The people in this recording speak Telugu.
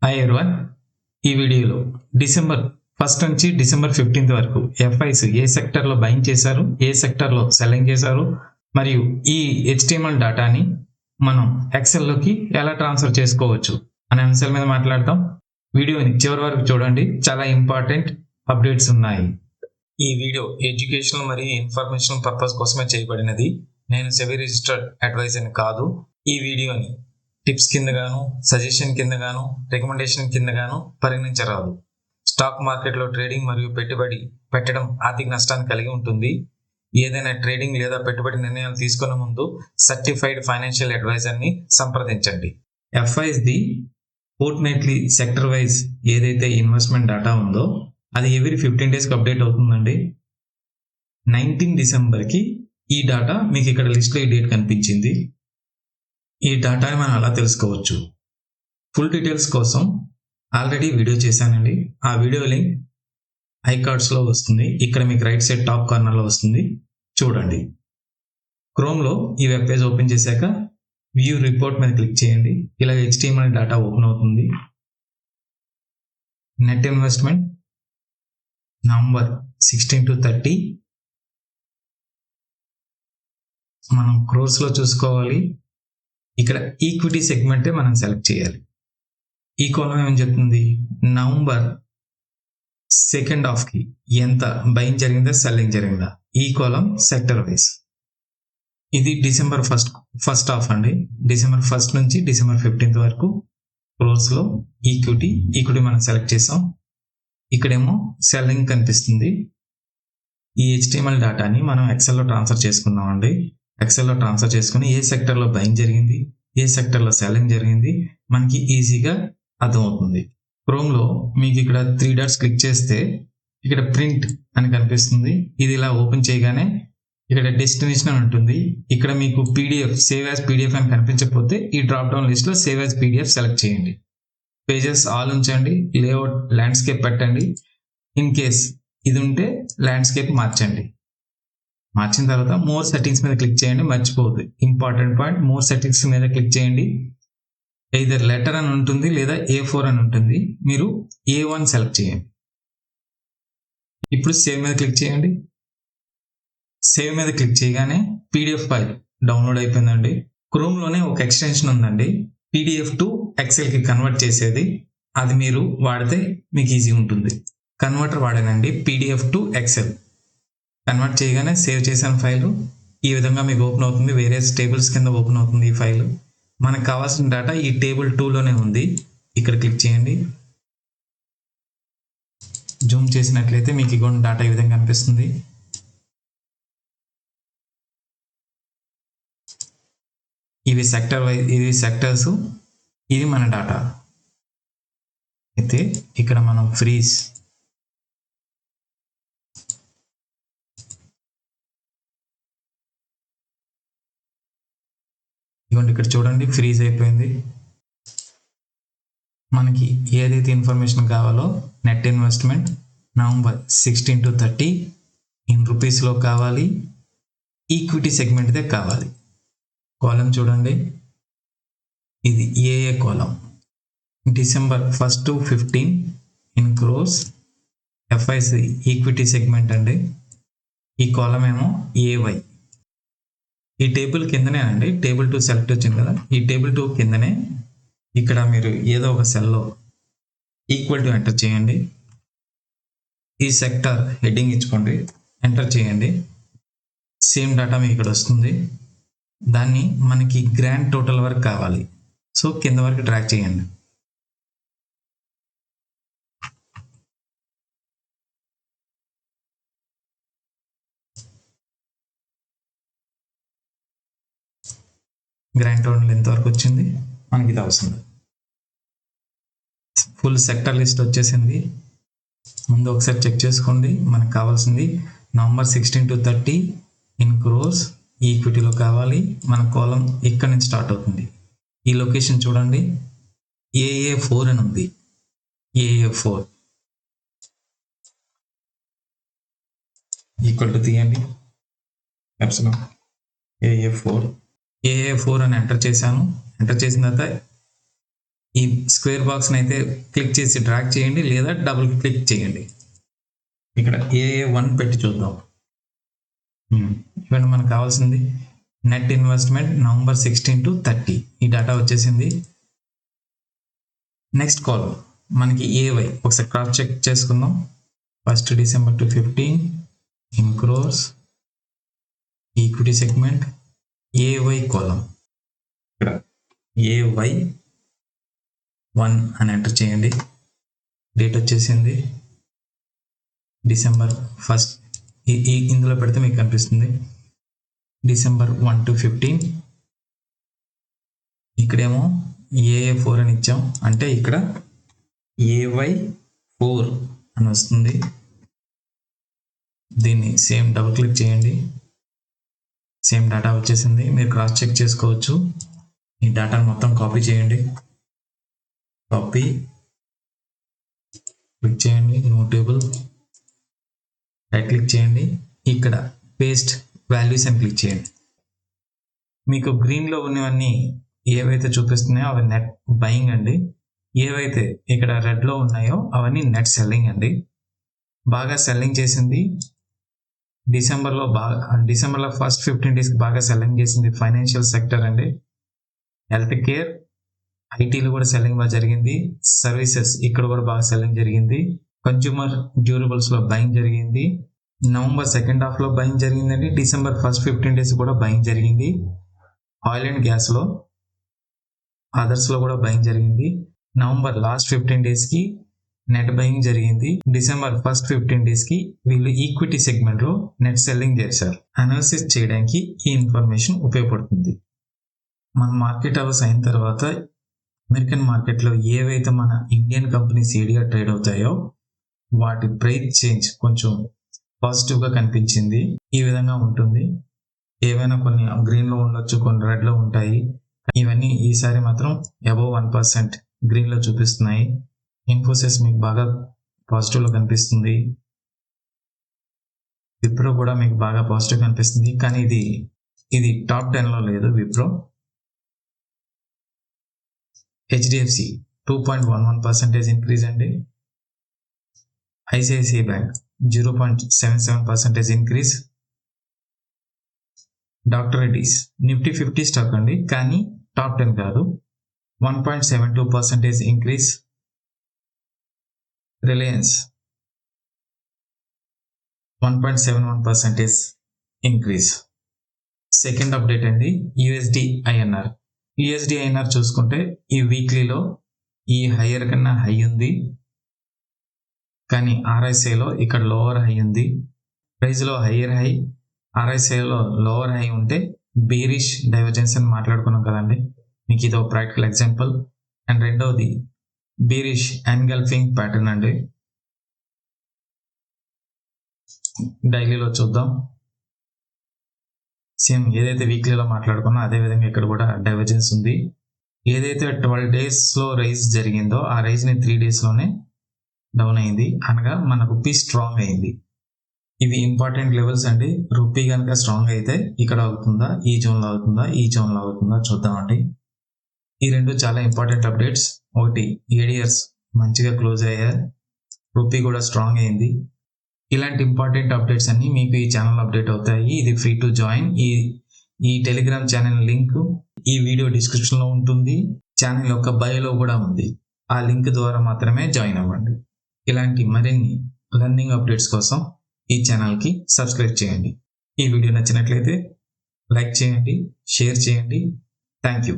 Hi everyone. ఈ వీడియోలో డిసెంబర్ 1 నుంచి డిసెంబర్ 15 వరకు ఎఫ్ఐస్ ఏ సెక్టర్లో బయింగ్ చేశారు, ఏ సెక్టర్లో సెల్లింగ్ చేశారు, మరియు ఈ HTML డేటాని మనం ఎక్సెల్లోకి ఎలా ట్రాన్స్ఫర్ చేసుకోవచ్చు అనే అంశాల మీద మాట్లాడతాం. వీడియోని చివరి వరకు చూడండి, చాలా ఇంపార్టెంట్ అప్డేట్స్ ఉన్నాయి. ఈ వీడియో ఎడ్యుకేషనల్ మరియు ఇన్ఫర్మేషనల్ పర్పస్ కోసమే చేయబడినది. నేను సెబీ రిజిస్టర్డ్ అడ్వైజర్ని కాదు. ఈ వీడియోని టిప్స్ కింద గాను, సజెషన్ కింద గాను, రికమెండేషన్ కింద గాను పరిగణించరాదు. స్టాక్ మార్కెట్లో ట్రేడింగ్ మరియు పెట్టుబడి పెట్టడం ఆర్థిక నష్టాన్ని కలిగి ఉంటుంది. ఏదైనా ట్రేడింగ్ లేదా పెట్టుబడి నిర్ణయాలు తీసుకునే ముందు సర్టిఫైడ్ ఫైనాన్షియల్ అడ్వైజర్ని సంప్రదించండి. ఎఫ్ఐస్ది ఫోర్ట్నైట్లీ సెక్టర్ వైజ్ ఏదైతే ఇన్వెస్ట్మెంట్ డేటా ఉందో అది ఎవ్రీ 15 డేస్కి అప్డేట్ అవుతుందండి. 19 డిసెంబర్కి ఈ డేటా మీకు ఇక్కడ లిస్ట్లో ఈ డేట్ కనిపించింది. ఈ డేటాని మనం అలా తెలుసుకోవచ్చు. ఫుల్ డీటెయిల్స్ కోసం ఆల్రెడీ వీడియో చేశానండి. ఆ వీడియో లింక్ ఐకార్డ్స్లో వస్తుంది. ఇక్కడ మీకు రైట్ సైడ్ టాప్ కార్నర్లో వస్తుంది, చూడండి. క్రోమ్లో ఈ వెబ్ పేజ్ ఓపెన్ చేశాక వ్యూ రిపోర్ట్ మీద క్లిక్ చేయండి. ఇలా HTML డేటా ఓపెన్ అవుతుంది. నెట్ ఇన్వెస్ట్మెంట్ నవంబర్ 16 to 30 మనం క్రోర్స్లో చూసుకోవాలి. ఇక్కడ ఈక్విటీ సెగ్మెంటే మనం సెలెక్ట్ చేయాలి. ఈ కాలం ఏమని చెప్తుంది, నవంబర్ 2nd హాఫ్కి ఎంత బయింగ్ జరిగిందా, సెల్లింగ్ జరిగిందా. ఈ కాలం సెక్టర్ వైజ్. ఇది డిసెంబర్ ఫస్ట్ హాఫ్ అండి. డిసెంబర్ 1 నుంచి డిసెంబర్ 15 వరకు క్రోర్స్లో ఈక్విటీ మనం సెలెక్ట్ చేసాం. ఇక్కడేమో సెల్లింగ్ కనిపిస్తుంది. ఈ HTML డేటాని మనం ఎక్సెల్లో ట్రాన్స్ఫర్ చేసుకుందామండి. ఎక్సెల్లో ట్రాన్స్ఫర్ చేసుకుని ఏ సెక్టర్లో బయింగ్ జరిగింది, ఏ సెక్టర్లో సెల్లింగ్ జరిగింది మనకి ఈజీగా అర్థమవుతుంది. క్రోమ్లో మీకు ఇక్కడ 3 డాట్స్ క్లిక్ చేస్తే ఇక్కడ ప్రింట్ అని కనిపిస్తుంది. ఇది ఇలా ఓపెన్ చేయగానే ఇక్కడ డెస్టినేషన్ అని ఉంటుంది. ఇక్కడ మీకు PDF సేవ్ యాజ్ PDF అని కనిపించకపోతే ఈ డ్రాప్ డౌన్ లిస్ట్లో సేవ్ యాజ్ PDF సెలెక్ట్ చేయండి. పేజెస్ ఆల్ ఉంచండి, లేఅవుట్ ల్యాండ్స్కేప్ పెట్టండి. ఇన్ కేస్ ఇది ఉంటే ల్యాండ్స్కేప్ మార్చండి. మార్చిన తర్వాత మోర్ సెట్టింగ్స్ మీద క్లిక్ చేయండి, మర్చిపోవద్దు. ఇంపార్టెంట్ పాయింట్, మోర్ సెట్టింగ్స్ మీద క్లిక్ చేయండి. either లెటర్ అని ఉంటుంది లేదా A4 అని ఉంటుంది. మీరు A1 సెలెక్ట్ చేయండి. ఇప్పుడు సేవ్ మీద క్లిక్ చేయండి. సేవ్ మీద క్లిక్ చేయగానే PDF ఫైల్ డౌన్లోడ్ అయిపోయిందండి. క్రోమ్లోనే ఒక ఎక్స్టెన్షన్ ఉందండి, PDF టు ఎక్సెల్కి కన్వర్ట్ చేసేది. అది మీరు వాడితే మీకు ఈజీ ఉంటుంది. కన్వర్టర్ వాడానండి, PDF టు ఎక్సెల్. కన్వర్ట్ చేయగానే సేవ్ చేసిన ఫైలు ఈ విధంగా మీకు ఓపెన్ అవుతుంది. వేరే టేబుల్స్ కింద ఓపెన్ అవుతుంది ఈ ఫైలు. మనకు కావాల్సిన డేటా ఈ టేబుల్ 2లోనే ఉంది. ఇక్కడ క్లిక్ చేయండి. జూమ్ చేసినట్లయితే మీకు ఇగో డేటా ఈ విధంగా కనిపిస్తుంది. ఇవి సెక్టర్ వైజ్, ఇవి సెక్టర్స్, ఇది మన డేటా. అయితే ఇక్కడ మనం ఫ్రీజ్ ఇవ్వండి, ఇక్కడ చూడండి ఫ్రీజ్ అయిపోయింది. మనకి ఏదైతే ఇన్ఫర్మేషన్ కావాలో net investment November 16 to 30 in రూపీస్లో కావాలి, ఈక్విటీ సెగ్మెంట్దే కావాలి. కాలం చూడండి, ఇది AA column. December 1 to 15 in crores FIC equity segment అండి. ఈ కాలం ఏమో AY. ఈ టేబుల్ కిందనే అండి, టేబుల్ 2 సెలెక్ట్ వచ్చింది కదా, ఈ టేబుల్ 2 కిందనే ఇక్కడ మీరు ఏదో ఒక సెల్లో ఈక్వల్ టు ఎంటర్ చేయండి. ఈ సెక్టర్ హెడ్డింగ్ ఇచ్చుకోండి, ఎంటర్ చేయండి. సేమ్ డేటా మీకు ఇక్కడ వస్తుంది. దాన్ని మనకి గ్రాండ్ టోటల్ వరకు కావాలి, సో కింద వరకు డ్రాగ్ చేయండి. గ్రాండ్ టోటల్ ఎంతవరకు వచ్చింది మనకి ఇది అవసరం. ఫుల్ సెక్టర్ లిస్ట్ వచ్చేసింది. ముందు ఒకసారి చెక్ చేసుకోండి. మనకు కావాల్సింది నవంబర్ 16 to 30 ఇన్ క్రోర్స్ ఈక్విటీలో కావాలి. మన కాలం ఇక్కడ నుంచి స్టార్ట్ అవుతుంది. ఈ లొకేషన్ చూడండి, AA4 అని ఉంది. AA4 ఈక్వల్ టు తీయండి, AA4 అని ఎంటర్ చేశాను. ఎంటర్ చేసిన తర్వాత ఈ స్క్వేర్ బాక్స్ని అయితే క్లిక్ చేసి డ్రాగ్ చేయండి లేదా డబుల్ క్లిక్ చేయండి. ఇక్కడ AA1 పెట్టి చూద్దాం. ఇవ్వండి మనకు కావాల్సింది నెట్ ఇన్వెస్ట్మెంట్ November 16 to 30 ఈ డేటా వచ్చేసింది. నెక్స్ట్ కాలం మనకి AY ఒకసారి క్రాస్ చెక్ చేసుకుందాం. 1st December to 15 in crores equity segment AY కాలం. ఇక్కడ AY1 అని ఎంటర్ చేయండి. డేట్ వచ్చేసింది December 1st. ఇందులో పెడితే మీకు కనిపిస్తుంది December 1 to 15. ఇక్కడేమో AA4 అని ఇచ్చాం, అంటే ఇక్కడ AY4 అని వస్తుంది. దీన్ని సేమ్ డబుల్ క్లిక్ చేయండి. సేమ్ డేటా వచ్చేసింది. మీరు క్రాస్ చెక్ చేసుకోవచ్చు. ఈ డేటాను మొత్తం కాపీ చేయండి. కాపీ క్లిక్ చేయండి. నో టేబుల్ రైట్ క్లిక్ చేయండి. ఇక్కడ పేస్ట్ వాల్యూస్ అని క్లిక్ చేయండి. మీకు గ్రీన్లో ఉన్నవన్నీ ఏవైతే చూపిస్తున్నాయో అవి నెట్ బయింగ్ అండి. ఏవైతే ఇక్కడ రెడ్లో ఉన్నాయో అవన్నీ నెట్ సెల్లింగ్ అండి. బాగా సెల్లింగ్ చేసింది డిసెంబర్లో ఫస్ట్ 15 days బాగా సెల్లింగ్ చేసింది ఫైనాన్షియల్ సెక్టర్ అండి. హెల్త్ కేర్, ఐటీలో కూడా సెల్లింగ్ బాగా జరిగింది. సర్వీసెస్ ఇక్కడ కూడా బాగా సెల్లింగ్ జరిగింది. కన్జ్యూమర్ డ్యూరబుల్స్లో బయింగ్ జరిగింది. November 2nd half లో బయింగ్ జరిగిందండి. December first 15 days కూడా బయింగ్ జరిగింది. ఆయిల్ అండ్ గ్యాస్లో, అదర్స్లో కూడా బయింగ్ జరిగింది. November last 15 daysకి నెట్ బయింగ్ జరిగింది. December first 15 daysకి వీళ్ళు ఈక్విటీ సెగ్మెంట్లో నెట్ సెల్లింగ్ చేశారు. అనాలిసిస్ చేయడానికి ఈ ఇన్ఫర్మేషన్ ఉపయోగపడుతుంది. మన మార్కెట్ అవర్స్ అయిన తర్వాత అమెరికన్ మార్కెట్లో ఏవైతే మన ఇండియన్ కంపెనీస్ ఏడిగా ట్రేడ్ అవుతాయో వాటి ప్రైస్ చేంజ్ కొంచెం పాజిటివ్గా కనిపించింది. ఈ విధంగా ఉంటుంది. ఏవైనా కొన్ని గ్రీన్లో ఉండొచ్చు, కొన్ని రెడ్లో ఉంటాయి. ఇవన్నీ ఈసారి మాత్రం అబవ్ 1% గ్రీన్లో చూపిస్తున్నాయి. ఇన్ఫోసిస్ మీకు బాగా పాజిటివ్లో కనిపిస్తుంది. విప్రో కూడా మీకు బాగా పాజిటివ్ కనిపిస్తుంది, కానీ ఇది టాప్ 10లో లేదు. విప్రో, HDFC 2.11% ఇంక్రీజ్ అండి. ICICI bank 0.77% increase. Doctor Reddy's Nifty 50 stock అండి, కానీ టాప్ 10 కాదు. 1.72% increase. Reliance 1.71% increase. Second update అండి USD INR చూసుకుంటే ఈ వీక్లీలో ఈ హయ్యర్ కన్నా హై ఉంది, కానీ RSIలో ఇక్కడ లోవర్ హై ఉంది. ప్రైస్లో హయ్యర్ హై, RSIలో లోవర్ హై ఉంటే బేరిష్ డైవర్జెన్స్ అని మాట్లాడుకున్నాం కదండి. మీకు ఇది ఒక ప్రాక్టికల్ ఎగ్జాంపుల్. అండ్ రెండవది బేరిష్ ఎన్గల్ఫింగ్ ప్యాటర్న్ అండి. డైలీలో చూద్దాం. సేమ్ ఏదైతే వీక్లీలో మాట్లాడుకున్నా అదే విధంగా ఇక్కడ కూడా డైవర్జెన్స్ ఉంది. ఏదైతే 12 daysలో రైజ్ జరిగిందో ఆ రైజ్ని 3 daysలోనే డౌన్ అయింది, అనగా మన రూపీ స్ట్రాంగ్ అయింది. ఇవి ఇంపార్టెంట్ లెవెల్స్ అండి. రూపీ కనుక స్ట్రాంగ్ అయితే ఇక్కడ అవుతుందా, ఈ జోన్లో అవుతుందా, ఈ జోన్లో అవుతుందా చూద్దామండి. ఈ రెండు చాలా ఇంపార్టెంట్ అప్డేట్స్. ఒకటి ADRs మంచిగా క్లోజ్ అయ్యారు, రూపీ కూడా స్ట్రాంగ్ అయింది. ఇలాంటి ఇంపార్టెంట్ అప్డేట్స్ అన్ని మీకు ఈ ఛానల్ అప్డేట్ అవుతాయి. ఇది ఫ్రీ టు జాయిన్. ఈ టెలిగ్రామ్ ఛానల్ లింక్ ఈ వీడియో డిస్క్రిప్షన్లో ఉంటుంది. ఛానల్ యొక్క బయోలో కూడా ఉంది. ఆ లింక్ ద్వారా మాత్రమే జాయిన్ అవ్వండి. ఇలాంటి మరిన్ని లెర్నింగ్ అప్డేట్స్ కోసం ఈ ఛానల్కి సబ్స్క్రైబ్ చేయండి. ఈ వీడియో నచ్చినట్లయితే లైక్ చేయండి, షేర్ చేయండి. Thank you.